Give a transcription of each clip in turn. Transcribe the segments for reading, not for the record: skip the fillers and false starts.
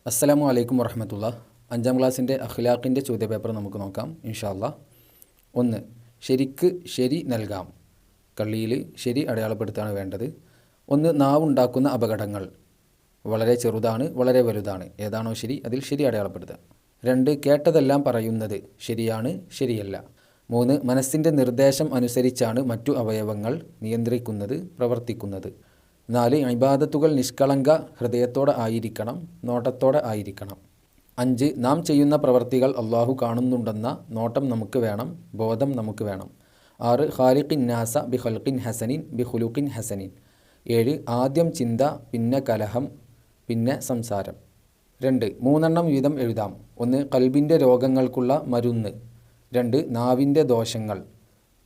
അസ്സലാമു അലൈക്കും വറഹ്മത്തുള്ളാഹി. 5ാം ക്ലാസ്സിൻ്റെ അഖ്ലാഖിൻ്റെ ചോദ്യപേപ്പർ നമുക്ക് നോക്കാം ഇൻഷാ അല്ലാഹ്. 1. ശരിക്ക് ശരി നൽകാം. കള്ളിയിൽ ശരി അടയാളപ്പെടുത്താണ് വേണ്ടത്. 1. നാവുണ്ടാക്കുന്ന അപകടങ്ങൾ. വളരെ ചെറുതാണ്, വളരെ വലുതാണ്. ഏതാണോ ശരി അതിൽ ശരി അടയാളപ്പെടുത്തുക. 2. കേട്ടതെല്ലാം പറയുന്നത്. ശരിയാണ്, ശരിയല്ല. 3. മനസ്സിൻ്റെ നിർദ്ദേശം അനുസരിച്ചാണ് മറ്റു അവയവങ്ങൾ നിയന്ത്രിക്കുന്നത്, പ്രവർത്തിക്കുന്നത്. 4. ഇബാദത്തുകൾ നിഷ്കളങ്ക ഹൃദയത്തോടെ ആയിരിക്കണം, നോട്ടത്തോടെ ആയിരിക്കണം. 5. നാം ചെയ്യുന്ന പ്രവർത്തികൾ അള്ളാഹു കാണുന്നുണ്ടെന്ന നോട്ടം നമുക്ക് വേണം, ബോധം നമുക്ക് വേണം. 6. ഖാലിഖിൻ നാസ ബി ഖൽഖിൻ ഹസനിൻ ബി ഖുലുഖിൻ ഹസനിൻ. 7. ആദ്യം ചിന്ത, പിന്നെ കലഹം, പിന്നെ സംസാരം. 2. 3 വീതം എഴുതാം. 1. ഖൽബിൻ്റെ രോഗങ്ങൾക്കുള്ള മരുന്ന്. 2. നാവിൻ്റെ ദോഷങ്ങൾ.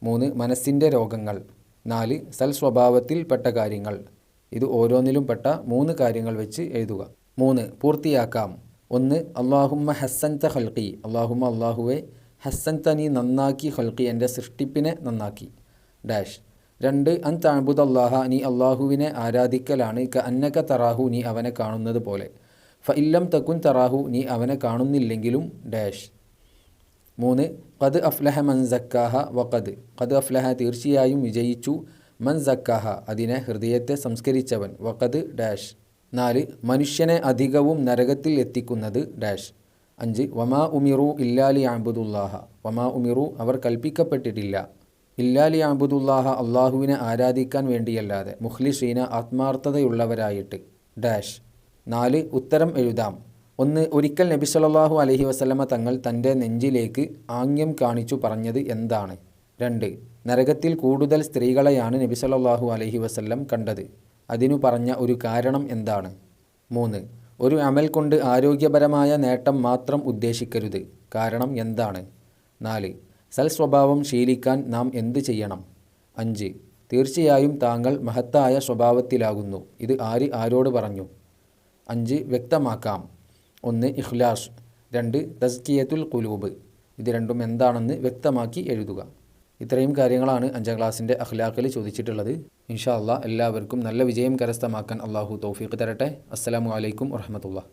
3. മനസ്സിൻ്റെ രോഗങ്ങൾ. 4. സൽ സ്വഭാവത്തിൽ പെട്ട കാര്യങ്ങൾ. ഇത് ഓരോന്നിലും പെട്ട 3 കാര്യങ്ങൾ വെച്ച് എഴുതുക. 3. പൂർത്തിയാക്കാം. 1. അല്ലാഹുമ്മ ഹസ്സൻത ഖൽഖി. അല്ലാഹുമ്മ അല്ലാഹുവേ, ഹസ്സൻത നീ നന്നാക്കി, ഖൽഖി എൻ്റെ സൃഷ്ടിപ്പിനെ നന്നാക്കി. ഡാഷ്. 2. അൻ തഅബുദല്ലാഹ നീ അല്ലാഹുവിനെ ആരാധിക്കലാണ്, ക അന്നക തറാഹു നീ അവനെ കാണുന്നത് പോലെ. ഫ ഇല്ലം തകുൻ തറാഹു നീ അവനെ കാണുന്നില്ലെങ്കിലും ഡാഷ്. 3. ഖദ് അഫ്ലഹ മൻ സക്കാഹ വഖദ്. ഖദ് അഫ്ലഹ തീർച്ചയായും വിജയിച്ചു, മൻ സക്കാഹ അതിനെ ഹൃദയത്തെ സംസ്കരിച്ചവൻ, വഖദ് ഡാഷ്. 4. മനുഷ്യനെ അധികവും നരകത്തിൽ എത്തിക്കുന്നത് ഡാഷ്. 5. വമാ ഉമിറു ഇല്ലാലി അബ്ദുല്ലാഹ. വമാ ഉമിറു അവർ കൽപ്പിക്കപ്പെട്ടിട്ടില്ല, ഇല്ലാലി അബ്ദുല്ലാഹ അള്ളാഹുവിനെ ആരാധിക്കാൻ വേണ്ടിയല്ലാതെ, മുഖ്ലിസീന ആത്മാർത്ഥതയുള്ളവരായിട്ട് ഡാഷ്. 4. ഉത്തരം എഴുതാം. 1. ഒരിക്കൽ നബി സല്ലല്ലാഹു അലൈഹി വസല്ലമ തങ്ങൾ തൻ്റെ നെഞ്ചിലേക്ക് ആംഗ്യം കാണിച്ചു പറഞ്ഞത് എന്താണ്? 2. നരകത്തിൽ കൂടുതൽ സ്ത്രീകളെയാണ് നബി സല്ലല്ലാഹു അലൈഹി വസല്ലം കണ്ടത്. അതിനു പറഞ്ഞ ഒരു കാരണം എന്താണ്? 3. ഒരു അമൽ കൊണ്ട് ആരോഗ്യപരമായ നേട്ടം മാത്രം ഉദ്ദേശിക്കരുത്. കാരണം എന്താണ്? 4. സൽ സ്വഭാവം ശീലിക്കാൻ നാം എന്ത് ചെയ്യണം? 5. തീർച്ചയായും താങ്കൾ മഹത്തായ സ്വഭാവത്തിലാകുന്നു. ഇത് ആര് ആരോട് പറഞ്ഞു? 5 വ്യക്തമാക്കാം. 1. ഇഖ്ലാസ്. 2. തസ്കിയത്തുൽ ഖുലൂബ്. ഇത് രണ്ടും എന്താണെന്ന് വ്യക്തമാക്കി എഴുതുക. ഇത്രയും കാര്യങ്ങളാണ് 5ാം ക്ലാസ്സിൻ്റെ അഖ്ലാഖിൽ ചോദിച്ചിട്ടുള്ളത്. ഇൻഷാ അല്ലാഹ് എല്ലാവർക്കും നല്ല വിജയം കരസ്ഥമാക്കാൻ അള്ളാഹു തൗഫീഖ് തരട്ടെ. അസ്സലാമു അലൈക്കും വറഹ്മത്തുള്ളാഹി.